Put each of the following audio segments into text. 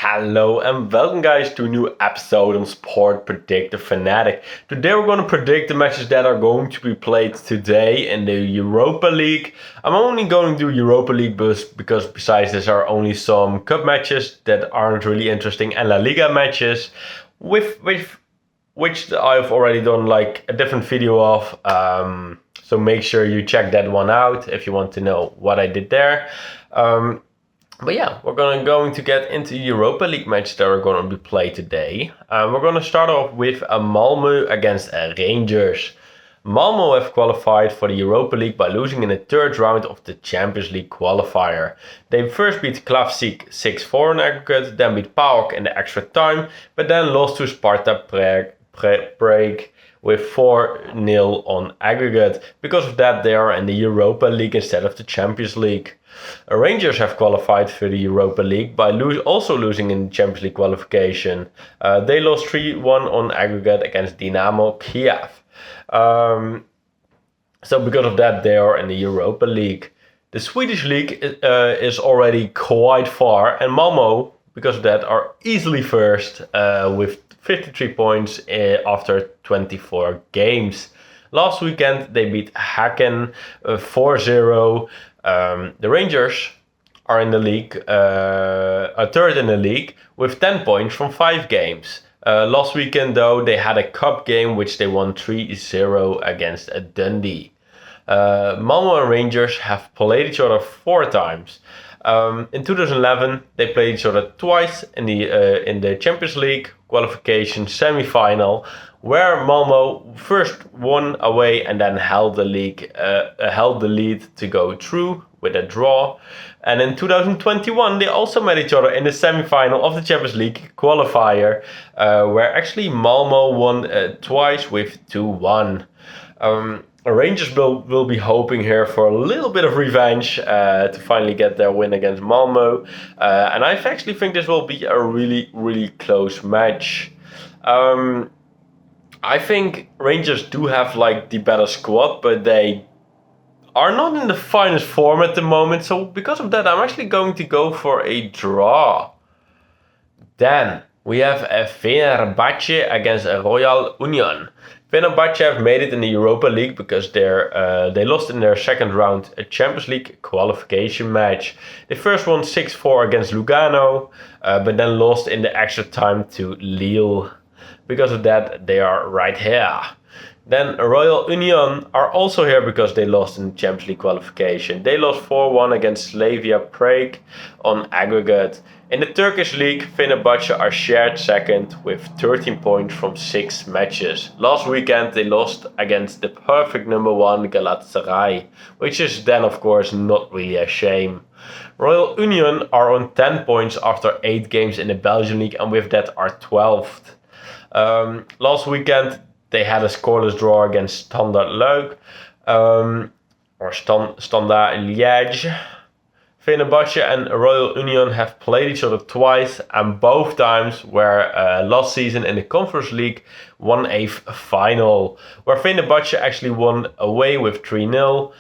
Hello and welcome guys to a new episode on SportPredictorFanatic. Today we're going to predict the matches that are going to be played today in the Europa League. I'm only going to do Europa League because besides this are only some cup matches that aren't really interesting and La Liga matches with which I've already done like a different video of. So make sure you check that one out if you want to know what I did there. But yeah, we're going to get into Europa League matches that are going to be played today. We're going to start off with a Malmö against Rangers. Malmö have qualified for the Europa League by losing in the third round of the Champions League qualifier. They first beat Klavsik 6-4 in aggregate, then beat PAOK in the extra time, but then lost to Sparta Prague with 4-0 on aggregate. Because of that, they are in the Europa League instead of the Champions League. Rangers have qualified for the Europa League by also losing in the Champions League qualification. They lost 3-1 on aggregate against Dynamo Kiev. So because of that, they are in the Europa League. The Swedish league is already quite far, and Malmö, because of that, are easily first with 53 points after 24 games. Last weekend, they beat Häcken 4-0. The Rangers are in the league, third in the league, with 10 points from 5 games. Last weekend, though, they had a cup game which they won 3-0 against Dundee. Malmö and Rangers have played each other 4 times. In 2011, they played each other twice in the Champions League qualification semi-final, where Malmö first won away and then held the lead to go through with a draw. And in 2021, they also met each other in the semi-final of the Champions League qualifier, where actually Malmö won twice with 2-1. Rangers will be hoping here for a little bit of revenge to finally get their win against Malmö. And I actually think this will be a really, really close match. I think Rangers do have like the better squad, but they are not in the finest form at the moment. So because of that, I'm actually going to go for a draw. Then we have a Fenerbahce against a Royal Union. Fenerbahce have made it in the Europa League because they lost in their second round a Champions League qualification match. They first won 6-4 against Lugano, but then lost in the extra time to Lille. Because of that, they are right here. Then Royal Union are also here because they lost in the Champions League qualification. They lost 4-1 against Slavia Prague on aggregate. In the Turkish league, Fenerbahce are shared second with 13 points from 6 matches. Last weekend they lost against the perfect number 1 Galatasaray, which is then of course not really a shame. Royal Union are on 10 points after 8 games in the Belgian league and with that are 12th. Last weekend they had a scoreless draw against Standard Luik, or Standard Liège. Fenerbahce and Royal Union have played each other twice, and both times were last season in the Conference League won a final, where Fenerbahce actually won away with 3-0.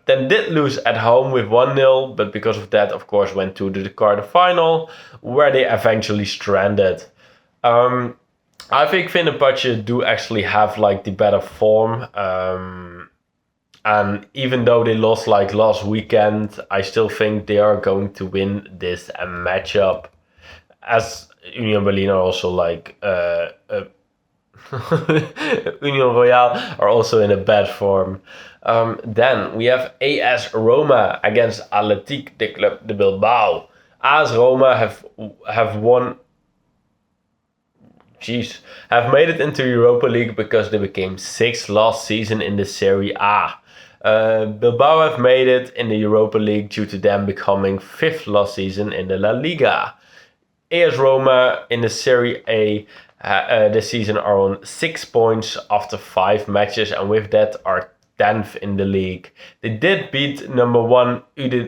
Then did lose at home with 1-0, but because of that, of course, went to the quarterfinal, where they eventually stranded. I think Fenerbahce do actually have like the better form. And even though they lost like last weekend, I still think they are going to win this matchup. As Union Berlin are also like Union Royale are also in a bad form. Then we have AS Roma against Athletic de Club de Bilbao. AS Roma have made it into Europa League because they became 6th last season in the Serie A. Bilbao have made it in the Europa League due to them becoming 5th last season in the La Liga. AS Roma in the Serie A this season are on 6 points after 5 matches and with that are 10th in the league. They did beat number 1 Udinese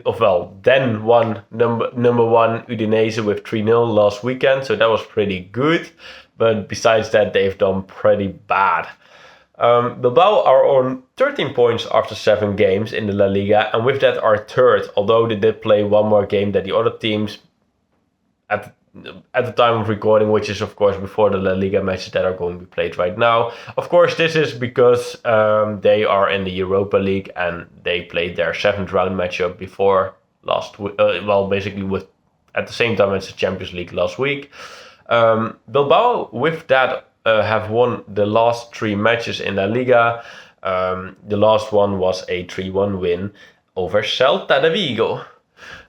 with 3-0 last weekend, so that was pretty good. But besides that, they've done pretty bad. Bilbao are on 13 points after 7 games in the La Liga, and with that are 3rd, although they did play one more game than the other teams. at the time of recording, which is of course before the La Liga matches that are going to be played right now. Of course, this is because they are in the Europa League and they played their 7th round matchup before last week. Basically with at the same time as the Champions League last week. Bilbao, with that, have won the last 3 matches in La Liga. The last one was a 3-1 win over Celta de Vigo.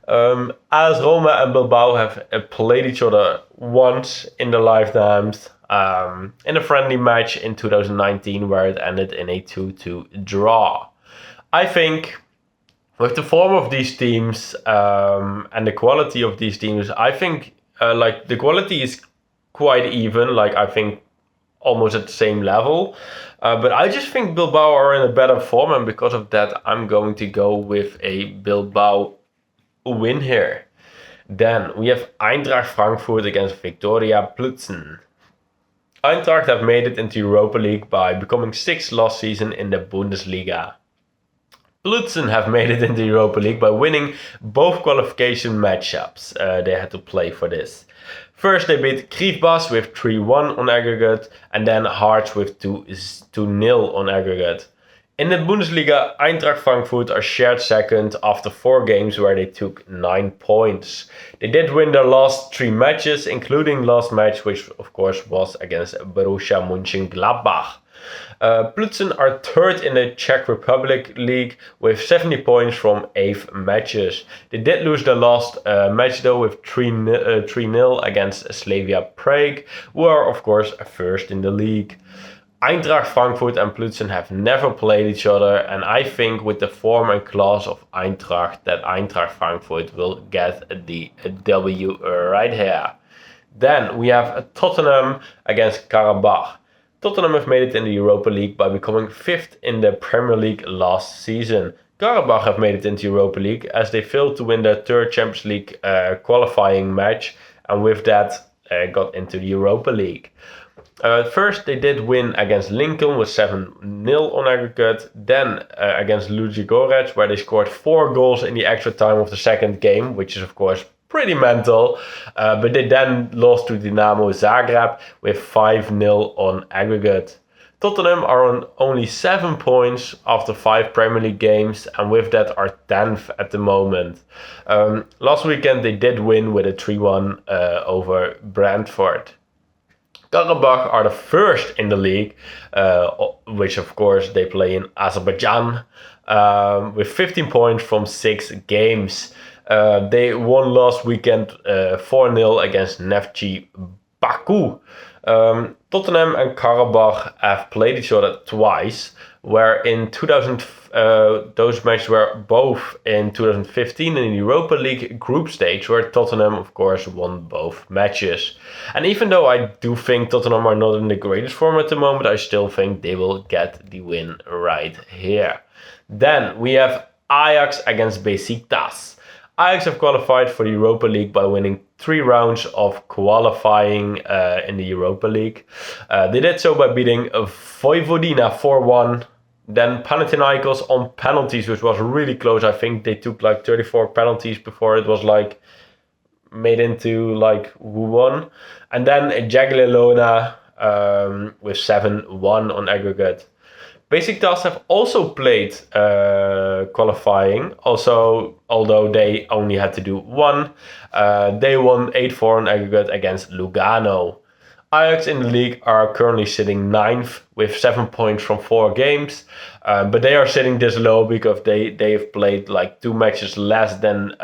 AS Roma and Bilbao have played each other once in their lifetimes in a friendly match in 2019 where it ended in a 2-2 draw. I think with the form of these teams and the quality of these teams, I think the quality is quite even. I think almost at the same level. But I just think Bilbao are in a better form, and because of that, I'm going to go with a Bilbao win here. Then we have Eintracht Frankfurt against Viktoria Plzen. Eintracht have made it into Europa League by becoming 6th last season in the Bundesliga. Plzen have made it into Europa League by winning both qualification matchups they had to play for this. First, they beat Krivbas with 3-1 on aggregate, and then Hearts with 2-0 on aggregate. In the Bundesliga, Eintracht Frankfurt are shared second after 4 games where they took 9 points. They did win their last 3 matches, including last match, which of course was against Borussia Mönchengladbach. Plzen are 3rd in the Czech Republic League with 70 points from 8 matches. They did lose their last match though with 3-0 against Slavia Prague, who are of course 1st in the league. Eintracht Frankfurt and Plzen have never played each other, and I think with the form and class of Eintracht that Eintracht Frankfurt will get the W right here. Then we have Tottenham against Karabakh. Tottenham have made it in the Europa League by becoming 5th in the Premier League last season. Karabakh have made it into Europa League as they failed to win their 3rd Champions League qualifying match, and with that got into the Europa League. First, they did win against Lincoln with 7-0 on aggregate. Then against Ludogorets, where they scored 4 goals in the extra time of the 2nd game, which is of course pretty mental. But they then lost to Dinamo Zagreb with 5-0 on aggregate. Tottenham are on only 7 points after 5 Premier League games, and with that are 10th at the moment. Last weekend they did win with a 3-1 over Brentford. Karabakh are the 1st in the league, which of course they play in Azerbaijan, with 15 points from 6 games. They won last weekend 4-0 against Neftchi Baku. Tottenham and Karabakh have played each other twice, where in those matches were both in 2015 in the Europa League group stage, where Tottenham of course won both matches. And even though I do think Tottenham are not in the greatest form at the moment, I still think they will get the win right here. Then we have Ajax against Besiktas. Ajax have qualified for the Europa League by winning 3 rounds of qualifying in the Europa League. They did so by beating Vojvodina 4-1, then Panathinaikos on penalties, which was really close. I think they took 34 penalties before it was made into who won. And then Jagiellona with 7-1 on aggregate. Besiktas have also played qualifying, although they only had to do 1. They won 8-4 on aggregate against Lugano. Ajax in the league are currently sitting 9th with 7 points from 4 games, but they are sitting this low because they've played 2 matches less than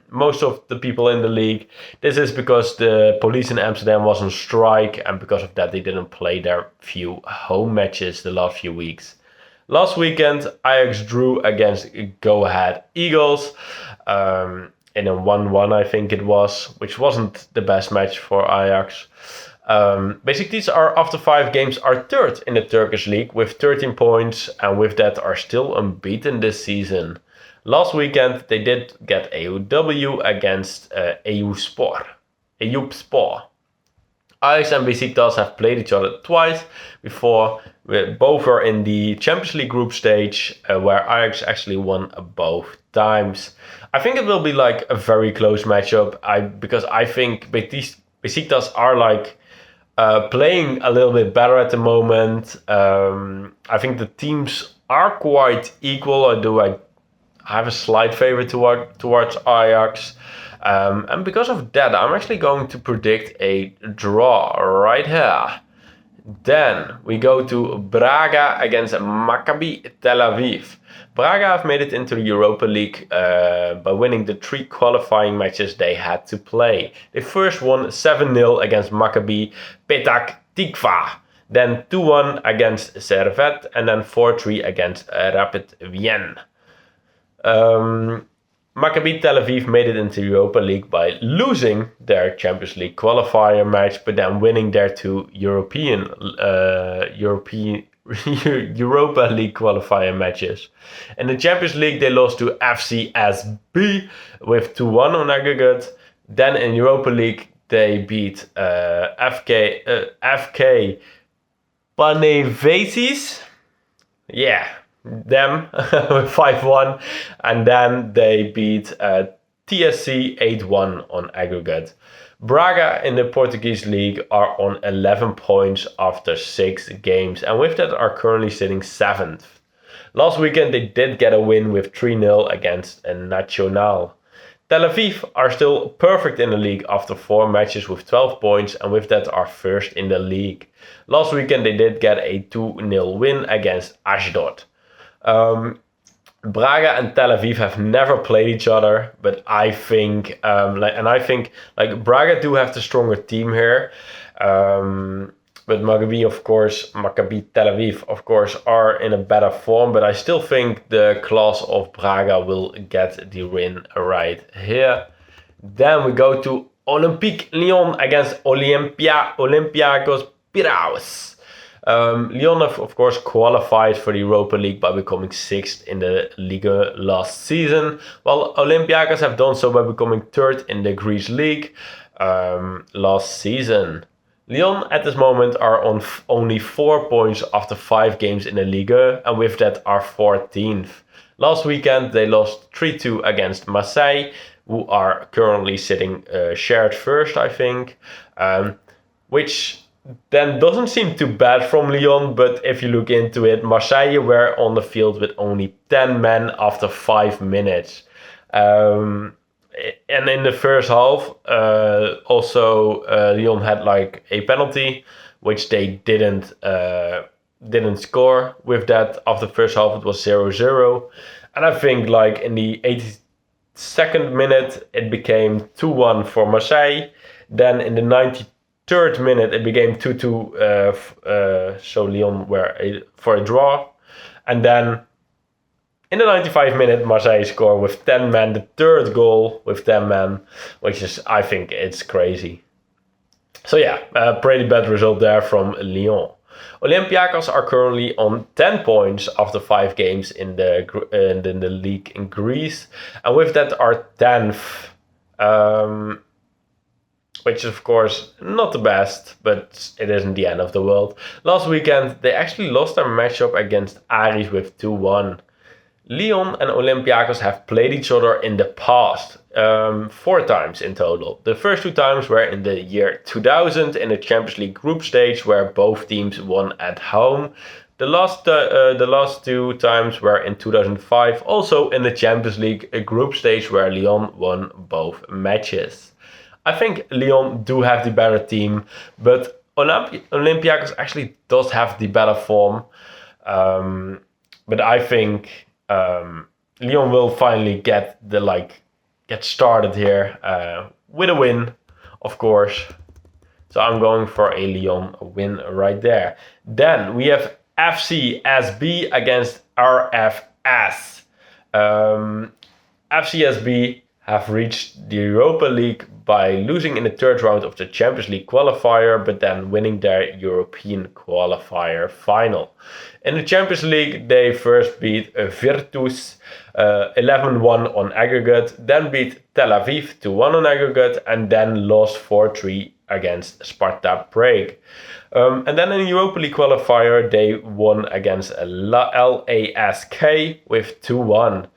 most of the people in the league. This is because the police in Amsterdam was on strike, and because of that they didn't play their few home matches the last few weeks. Last weekend Ajax drew against Go Ahead Eagles in a 1-1 I think it was, which wasn't the best match for Ajax. Besiktas are after 5 games are 3rd in the Turkish league with 13 points, and with that are still unbeaten this season. Last weekend they did get a W against Eyüpspor. Ajax and Besiktas have played each other twice before. Both were in the Champions League group stage, where Ajax actually won both times. I think it will be a very close matchup because I think Besiktas are like playing a little bit better at the moment. I think the teams are quite equal. I have a slight favor towards Ajax. And because of that, I'm actually going to predict a draw right here. Then we go to Braga against Maccabi Tel Aviv. Braga have made it into the Europa League by winning the 3 qualifying matches they had to play. They first won 7-0 against Maccabi Petach Tikva, then 2-1 against Servette, and then 4-3 against Rapid Wien. Maccabi Tel Aviv made it into Europa League by losing their Champions League qualifier match, but then winning their 2 Europa League qualifier matches. In the Champions League, they lost to FCSB with 2-1 on aggregate. Then in Europa League, they beat FK Panevesis. Yeah, them with 5-1, and then they beat TSC 8-1 on aggregate. Braga in the Portuguese league are on 11 points after 6 games, and with that are currently sitting 7th. Last weekend they did get a win with 3-0 against Nacional. Tel Aviv are still perfect in the league after 4 matches with 12 points, and with that are first in the league. Last weekend they did get a 2-0 win against Ashdod. Braga and Tel Aviv have never played each other, but I think Braga do have the stronger team here. But Maccabi Tel Aviv, of course, are in a better form, but I still think the class of Braga will get the win right here. Then we go to Olympique Lyon against Olympiacos Piraeus. Lyon have, of course, qualified for the Europa League by becoming 6th in the Liga last season, while Olympiacos have done so by becoming 3rd in the Greece League last season. Lyon at this moment are on only 4 points after 5 games in the Liga, and with that are 14th. Last weekend they lost 3-2 against Marseille, who are currently sitting shared first, I think, which then doesn't seem too bad from Lyon, but if you look into it, Marseille were on the field with only 10 men after 5 minutes. And in the first half, Lyon had like a penalty, which they didn't score. With that, after the first half, it was 0-0. And I think like in the 82nd minute, it became 2-1 for Marseille. Then in the 93rd minute, it became 2-2, so Lyon were for a draw. And then in the 95th minute, Marseille scored with 10 men, the 3rd goal with 10 men, which is, I think, it's crazy. So yeah, a pretty bad result there from Lyon. Olympiacos are currently on 10 points after 5 games in the league in Greece, and with that are 10th. Which is, of course, not the best, but it isn't the end of the world. Last weekend, they actually lost their matchup against Aris with 2-1. Lyon and Olympiacos have played each other in the past, 4 times in total. The first 2 times were in the year 2000 in the Champions League group stage, where both teams won at home. The last 2 times were in 2005, also in the Champions League group stage, where Lyon won both matches. I think Lyon do have the better team, but Olympiacos actually does have the better form. But I think Lyon will finally get started here with a win, of course. So I'm going for a Lyon win right there. Then we have FCSB against RFS. FCSB have reached the Europa League by losing in the 3rd round of the Champions League qualifier, but then winning their European qualifier final. In the Champions League, they first beat Virtus 11-1 on aggregate, then beat Tel Aviv 2-1 on aggregate, and then lost 4-3 against Sparta Prague. And then in the Europa League qualifier, they won against LASK with 2-1.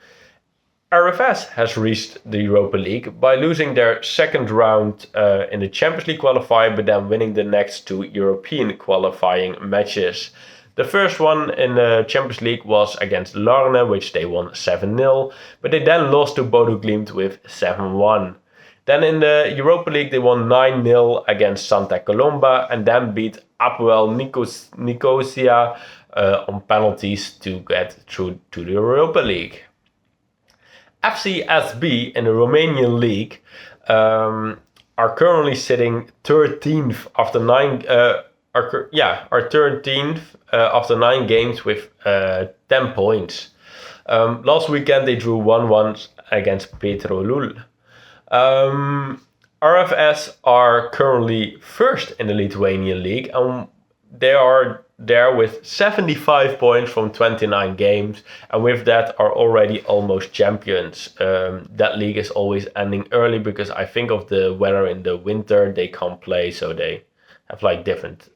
RFS has reached the Europa League by losing their second round in the Champions League qualifier, but then winning the next 2 European qualifying matches. The first one in the Champions League was against Larne, which they won 7-0, but they then lost to Bodo Glimt with 7-1. Then in the Europa League, they won 9-0 against Santa Colomba and then beat Apoel Nicosia on penalties to get through to the Europa League. FCSB in the Romanian league are currently sitting 13th after 9 after 9 games with 10 points. Last weekend they drew 1-1 against Petrolul. RFS are currently first in the Lithuanian league and they are there with 75 points from 29 games, and with that are already almost champions. That league is always ending early because I think of the weather in the winter, they can't play, so they have like different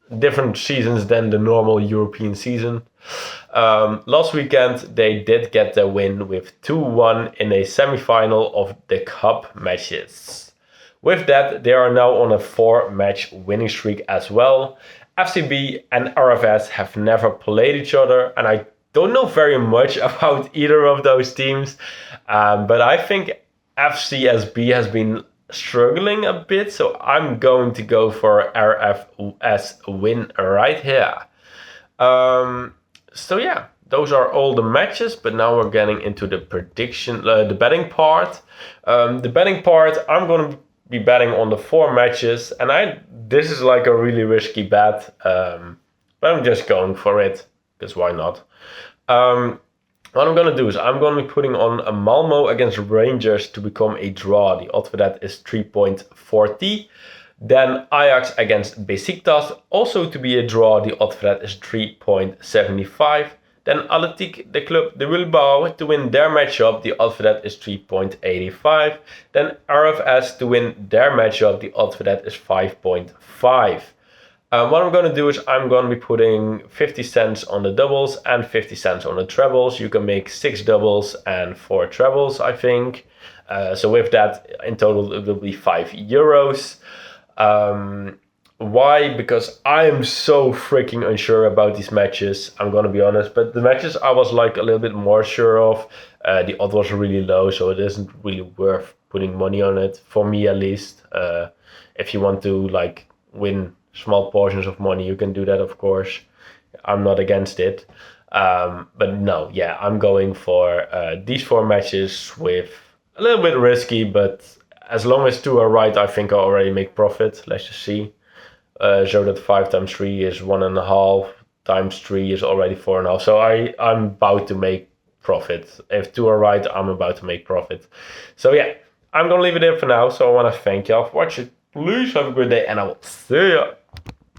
seasons than the normal European season. Last weekend they did get their win with 2-1 in a semi-final of the cup matches. With that, they are now on a 4-match winning streak as well. FCB and RFS have never played each other, and I don't know very much about either of those teams, but I think FCSB has been struggling a bit, so I'm going to go for RFS win right here. So yeah, those are all the matches, but now we're getting into the prediction, the betting part. The betting part, I'm going to be betting on the 4 matches, and this is like a really risky bet, but I'm just going for it because why not? What I'm going to do is I'm going to be putting on a Malmo against Rangers to become a draw. The odds for that is 3.40. Then Ajax against Besiktas, also to be a draw. The odds for that is 3.75. Then Athletic, the club de Bilbao, to win their matchup, the odds for that is 3.85. Then RFS to win their matchup, the odds for that is 5.5. What I'm going to do is I'm going to be putting 50 cents on the doubles and 50 cents on the trebles. You can make 6 doubles and 4 trebles, I think. So with that, in total, it will be €5. Why? Because I am so freaking unsure about these matches, I'm going to be honest. But the matches I was like a little bit more sure of. The odds was really low, so it isn't really worth putting money on it, for me at least. If you want to like win small portions of money, you can do that, of course. I'm not against it. But no, yeah, I'm going for these 4 matches with a little bit risky, but as long as 2 are right, I think I already make profit. Let's just see. So that 5 times 3 is 1.5, times 3 is already 4.5. So I'm about to make profit. If 2 are right, I'm about to make profit. So yeah, I'm going to leave it there for now. So I want to thank you all for watching. Please have a good day and I will see you.